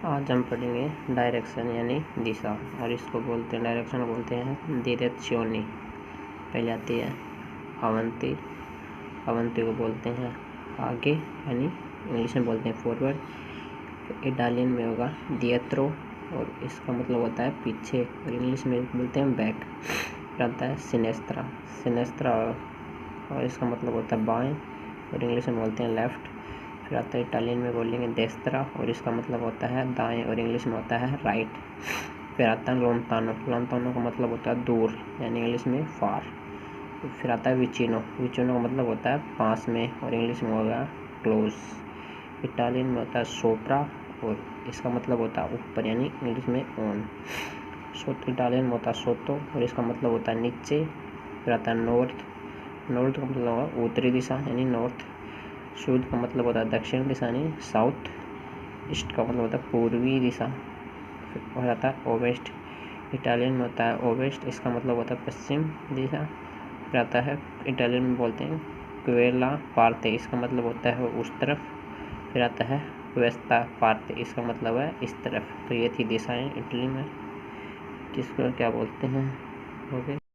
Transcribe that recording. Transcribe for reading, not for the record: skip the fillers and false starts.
आज हम पढ़ेंगे डायरेक्शन यानी दिशा, और इसको बोलते हैं, डायरेक्शन बोलते हैं दिरेzioni। पहले आती है अवंती। अवंती को बोलते हैं आगे, यानी इंग्लिश में बोलते हैं फॉरवर्ड। इटालियन में होगा dietro और इसका मतलब होता है पीछे, और इंग्लिश में बोलते हैं बैक। फिर आता है सिनेस्त्रा। सिनेस्त्रा और इसका मतलब होता है बाएं, और इंग्लिश में बोलते हैं लेफ्ट। फिर आता है इटालियन में बोलेंगे डेस्त्रा, और इसका मतलब होता है दाएं, और इंग्लिश में होता है राइट। फिर आता है लोंतानो। लोंतानो का मतलब होता है दूर, यानी इंग्लिश में फार। फिर आता है विचिनो। विचिनो का मतलब होता है पास में, और इंग्लिश में होगा क्लोज। इटालियन में होता है सोप्रा, और इसका मतलब होता है ऊपर, यानी इंग्लिश में ऑन। इटालियन में होता है सोतो, और इसका मतलब होता है नीचे। फिर आता है नॉर्थ। नॉर्थ का मतलब होगा उत्तरी दिशा, यानी नॉर्थ। साउथ का मतलब होता है दक्षिण दिशा, यानी साउथ। ईस्ट का मतलब होता है पूर्वी दिशा। फिर आता है ओवेस्ट। इटालियन में होता है ओवेस्ट, इसका मतलब होता है पश्चिम दिशा। फिर आता है इटालियन में बोलते हैं क्वेला पार्ते, इसका मतलब होता है उस तरफ। फिर आता है वेस्ता पार्ते, इसका मतलब है इस तरफ। तो ये थी दिशाएं इटली में, जिसको क्या बोलते हैं, ओके।